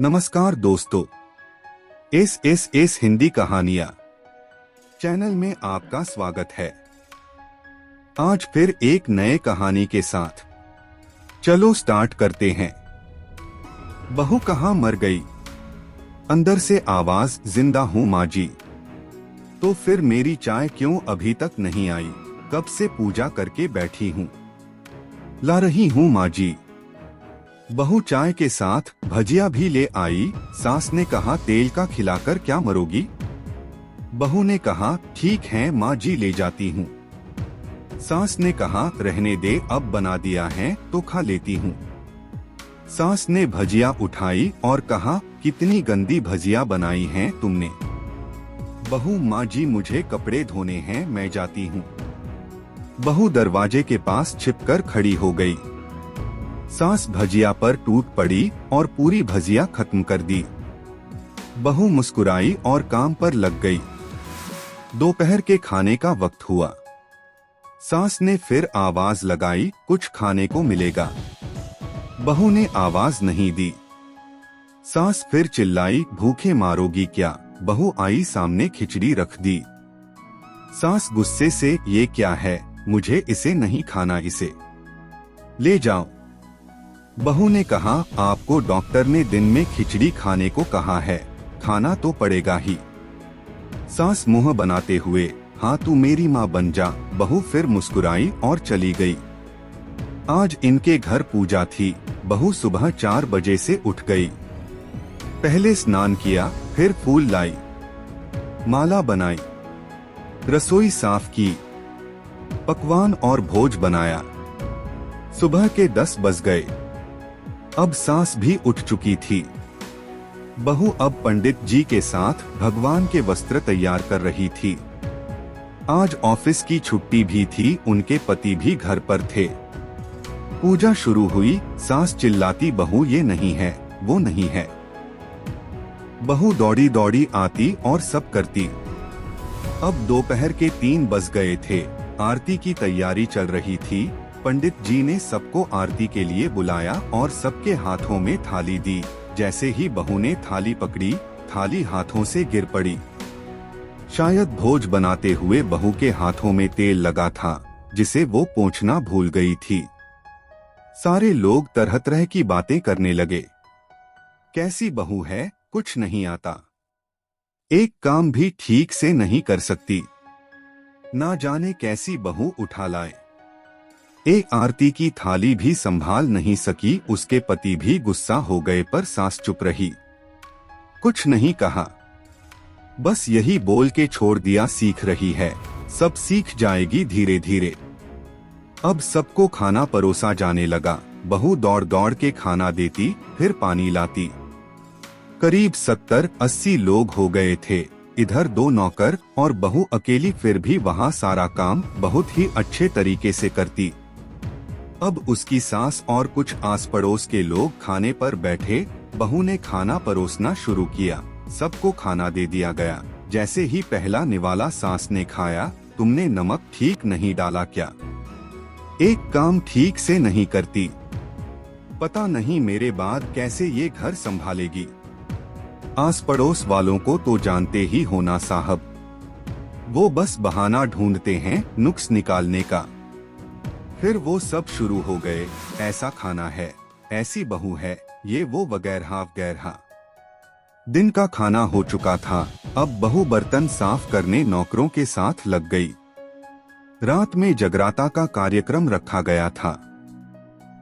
नमस्कार दोस्तों, एस हिंदी कहानियाँ चैनल में आपका स्वागत है। आज फिर एक नए कहानी के साथ चलो स्टार्ट करते हैं। बहू कहाँ मर गई? अंदर से आवाज, जिंदा हूँ माँ जी। तो फिर मेरी चाय क्यों अभी तक नहीं आई? कब से पूजा करके बैठी हूँ। ला रही हूँ माँ जी। बहू चाय के साथ भजिया भी ले आई। सास ने कहा, तेल का खिलाकर क्या मरोगी? बहू ने कहा, ठीक है माँ जी, ले जाती हूँ। सास ने कहा, रहने दे, अब बना दिया है तो खा लेती हूँ। सास ने भजिया उठाई और कहा, कितनी गंदी भजिया बनाई हैं तुमने। बहू, माँ जी मुझे कपड़े धोने हैं, मैं जाती हूँ। बहू दरवाजे के पास छिपकर खड़ी हो गई। सास भजिया पर टूट पड़ी और पूरी भजिया खत्म कर दी। बहू मुस्कुराई और काम पर लग गई। दोपहर के खाने का वक्त हुआ। सास ने फिर आवाज लगाई, कुछ खाने को मिलेगा। बहू ने आवाज नहीं दी। सास फिर चिल्लाई, भूखे मारोगी क्या? बहू आई सामने, खिचड़ी रख दी। सास गुस्से से, ये क्या है? मुझे इसे नहीं खाना, इसे ले जाओ। बहू ने कहा, आपको डॉक्टर ने दिन में खिचड़ी खाने को कहा है, खाना तो पड़ेगा ही। सास मुंह बनाते हुए, हाँ तू मेरी माँ बन जा। बहू फिर मुस्कुराई और चली गई। आज इनके घर पूजा थी। बहू सुबह 4 बजे से उठ गई। पहले स्नान किया, फिर फूल लाई, माला बनाई, रसोई साफ की, पकवान और भोज बनाया। सुबह के 10 बज गए। अब सास भी उठ चुकी थी। बहू अब पंडित जी के साथ भगवान के वस्त्र तैयार कर रही थी। आज ऑफिस की छुट्टी भी थी, उनके पति भी घर पर थे। पूजा शुरू हुई। सास चिल्लाती, बहू ये नहीं है, वो नहीं है। बहू दौड़ी दौड़ी आती और सब करती। अब दोपहर के 3 बज गए थे। आरती की तैयारी चल रही थी। पंडित जी ने सबको आरती के लिए बुलाया और सबके हाथों में थाली दी। जैसे ही बहू ने थाली पकड़ी, थाली हाथों से गिर पड़ी। शायद भोज बनाते हुए बहू के हाथों में तेल लगा था, जिसे वो पोंछना भूल गई थी। सारे लोग तरह तरह की बातें करने लगे। कैसी बहू है, कुछ नहीं आता, एक काम भी ठीक से नहीं कर सकती, ना जाने कैसी बहू उठा लाए। एक आरती की थाली भी संभाल नहीं सकी। उसके पति भी गुस्सा हो गए, पर सास चुप रही, कुछ नहीं कहा। बस यही बोल के छोड़ दिया, सीख रही है, सब सीख जाएगी धीरे धीरे। अब सबको खाना परोसा जाने लगा। बहू दौड़ दौड़ के खाना देती, फिर पानी लाती। करीब 70-80 लोग हो गए थे। इधर 2 नौकर और बहू अकेली, फिर भी वहाँ सारा काम बहुत ही अच्छे तरीके से करती। अब उसकी सास और कुछ आस पड़ोस के लोग खाने पर बैठे। बहू ने खाना परोसना शुरू किया। सबको खाना दे दिया गया। जैसे ही पहला निवाला सास ने खाया, तुमने नमक ठीक नहीं डाला क्या? एक काम ठीक से नहीं करती, पता नहीं मेरे बाद कैसे ये घर संभालेगी। आस पड़ोस वालों को तो जानते ही होना साहब, वो बस बहाना ढूंढते हैं नुक्स निकालने का। फिर वो सब शुरू हो गए, ऐसा खाना है, ऐसी बहू है, ये वो वगैरह वगैरह। दिन का खाना हो चुका था। अब बहू बर्तन साफ करने नौकरों के साथ लग गई। रात में जगराता का कार्यक्रम रखा गया था।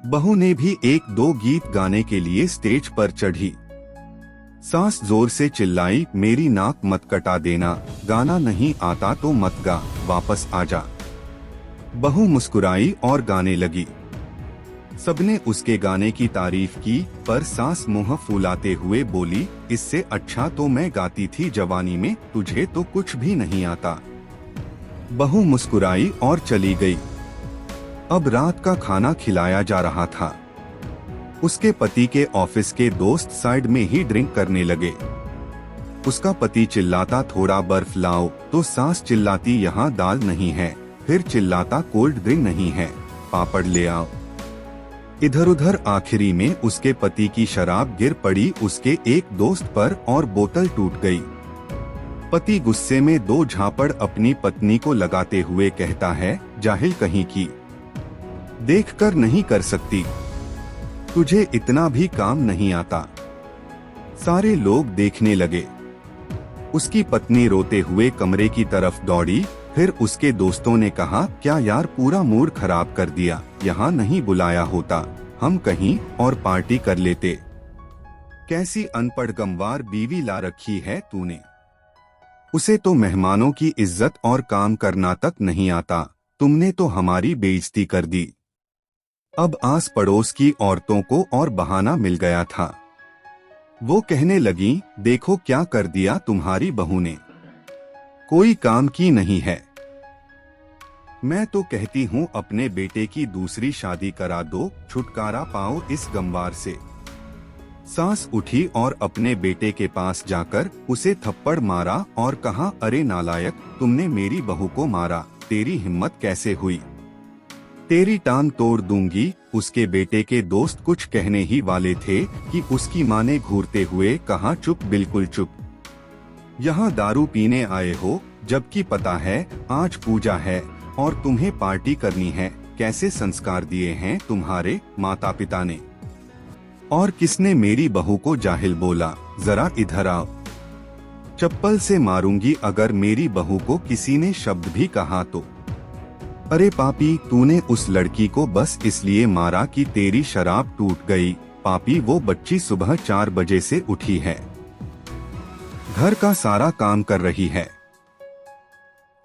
बहू ने भी 1-2 गीत गाने के लिए स्टेज पर चढ़ी। सास जोर से चिल्लाई, मेरी नाक मत कटा देना, गाना नहीं आता तो मत गा, वापस आ जा। बहू मुस्कुराई और गाने लगी। सबने उसके गाने की तारीफ की, पर सास मुंह फुलाते हुए बोली, इससे अच्छा तो मैं गाती थी जवानी में, तुझे तो कुछ भी नहीं आता। बहू मुस्कुराई और चली गई। अब रात का खाना खिलाया जा रहा था। उसके पति के ऑफिस के दोस्त साइड में ही ड्रिंक करने लगे। उसका पति चिल्लाता, थोड़ा बर्फ लाओ, तो सास चिल्लाती, यहाँ दाल नहीं है। फिर चिल्लाता, कोल्ड ड्रिंक नहीं है, पापड़ ले आओ। इधर उधर आखिरी में उसके पति की शराब गिर पड़ी उसके एक दोस्त पर और बोतल टूट गई। पति गुस्से में 2 झापड़ अपनी पत्नी को लगाते हुए कहता है, जाहिल कहीं की, देखकर नहीं कर सकती, तुझे इतना भी काम नहीं आता। सारे लोग देखने लगे। उसकी पत्नी रोते हुए कमरे की तरफ दौड़ी। फिर उसके दोस्तों ने कहा, क्या यार पूरा मूड खराब कर दिया, यहाँ नहीं बुलाया होता, हम कहीं और पार्टी कर लेते। कैसी अनपढ़ गंवार बीवी ला रखी है तूने, उसे तो मेहमानों की इज्जत और काम करना तक नहीं आता, तुमने तो हमारी बेइज्जती कर दी। अब आस पड़ोस की औरतों को और बहाना मिल गया था। वो कहने लगी, देखो क्या कर दिया तुम्हारी बहू ने, कोई काम की नहीं है। मैं तो कहती हूँ अपने बेटे की दूसरी शादी करा दो, छुटकारा पाओ इस गंवार से। सास उठी और अपने बेटे के पास जाकर उसे थप्पड़ मारा और कहा, अरे नालायक, तुमने मेरी बहू को मारा, तेरी हिम्मत कैसे हुई, तेरी टांग तोड़ दूंगी। उसके बेटे के दोस्त कुछ कहने ही वाले थे कि उसकी मां ने घूरते हुए कहा, चुप, बिल्कुल चुप, यहाँ दारू पीने आए हो, जबकि पता है आज पूजा है और तुम्हें पार्टी करनी है। कैसे संस्कार दिए हैं तुम्हारे माता पिता ने, और किसने मेरी बहू को जाहिल बोला, जरा इधर आओ, चप्पल से मारूंगी अगर मेरी बहू को किसी ने शब्द भी कहा तो। अरे पापी, तूने उस लड़की को बस इसलिए मारा कि तेरी शराब टूट गई। पापी, वो बच्ची सुबह 4 बजे से उठी है, घर का सारा काम कर रही है,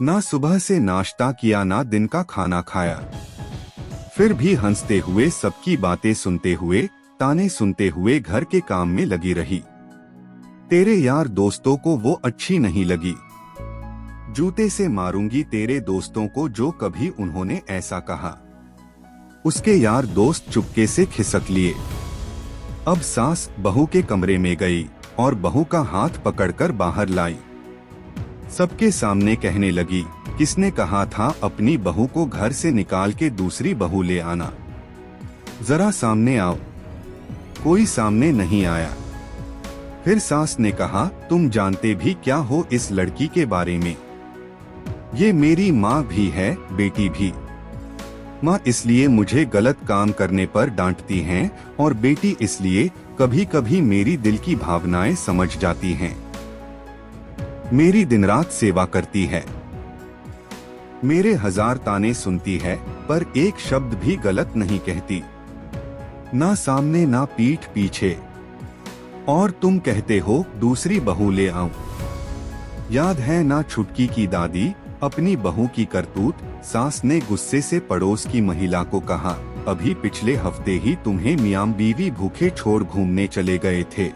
ना सुबह से नाश्ता किया ना दिन का खाना खाया, फिर भी हंसते हुए सबकी बातें सुनते हुए ताने सुनते हुए घर के काम में लगी रही। तेरे यार दोस्तों को वो अच्छी नहीं लगी, जूते से मारूंगी तेरे दोस्तों को जो कभी उन्होंने ऐसा कहा। उसके यार दोस्त चुपके से खिसक लिए। अब सास बहू के कमरे में गई और बहू का हाथ पकड़कर बाहर लाई। सबके सामने कहने लगी, किसने कहा था अपनी बहू को घर से निकाल के दूसरी बहू ले आना, जरा सामने आओ। कोई सामने नहीं आया। फिर सास ने कहा, तुम जानते भी क्या हो इस लड़की के बारे में, ये मेरी माँ भी है, बेटी भी। माँ इसलिए मुझे गलत काम करने पर डांटती हैं और बेटी इसलिए कभी कभी मेरी दिल की भावनाएं समझ जाती हैं। मेरी दिन रात सेवा करती है, मेरे 1000 ताने सुनती है, पर एक शब्द भी गलत नहीं कहती, ना सामने ना पीठ पीछे। और तुम कहते हो दूसरी बहू ले आऊं। याद है ना छुटकी की दादी, अपनी बहू की करतूत। सास ने गुस्से से पड़ोस की महिला को कहा, अभी पिछले हफ्ते ही तुम्हें मियां बीवी भूखे छोड़ घूमने चले गए थे।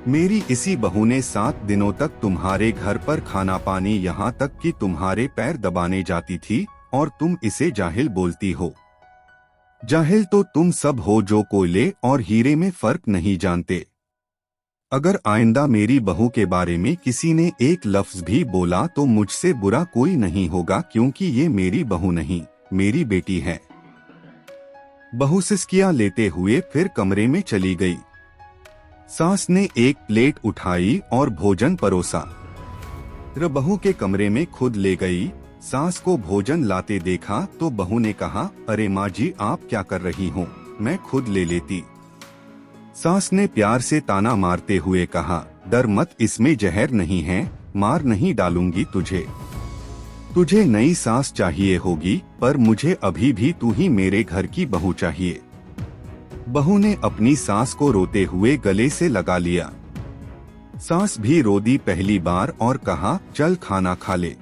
मेरी इसी बहू ने 7 दिनों तक तुम्हारे घर पर खाना पानी, यहाँ तक कि तुम्हारे पैर दबाने जाती थी, और तुम इसे जाहिल बोलती हो। जाहिल तो तुम सब हो जो कोयले और हीरे में फर्क नहीं जानते। अगर आइंदा मेरी बहू के बारे में किसी ने एक लफ्ज भी बोला तो मुझसे बुरा कोई नहीं होगा, क्योंकि ये मेरी बहू नहीं, मेरी बेटी है। बहू सिसकियां लेते हुए फिर कमरे में चली गई। सास ने एक प्लेट उठाई और भोजन परोसा। बहू के कमरे में खुद ले गई। सास को भोजन लाते देखा तो बहू ने कहा, अरे माँ जी, आप क्या कर रही हो, मैं खुद ले लेती। सास ने प्यार से ताना मारते हुए कहा, डर मत, इसमें जहर नहीं है, मार नहीं डालूंगी तुझे। तुझे नई सास चाहिए होगी, पर मुझे अभी भी तू ही मेरे घर की बहू चाहिए। बहू ने अपनी सास को रोते हुए गले से लगा लिया। सास भी रो दी पहली बार और कहा, चल खाना खा ले।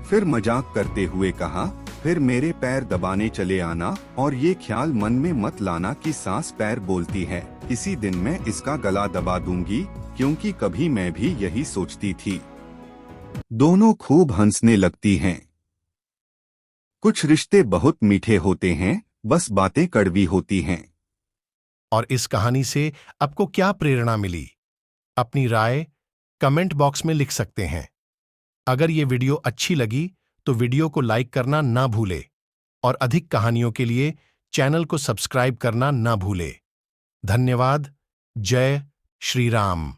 फिर मजाक करते हुए कहा, फिर मेरे पैर दबाने चले आना, और ये ख्याल मन में मत लाना कि सास पैर बोलती है, किसी दिन मैं इसका गला दबा दूंगी, क्योंकि कभी मैं भी यही सोचती थी। दोनों खूब हंसने लगती हैं। कुछ रिश्ते बहुत मीठे होते हैं, बस बातें कड़वी होती हैं। और इस कहानी से आपको क्या प्रेरणा मिली? अपनी राय कमेंट बॉक्स में लिख सकते हैं। अगर ये वीडियो अच्छी लगी तो वीडियो को लाइक करना ना भूले, और अधिक कहानियों के लिए चैनल को सब्सक्राइब करना ना भूले। धन्यवाद। जय श्री राम।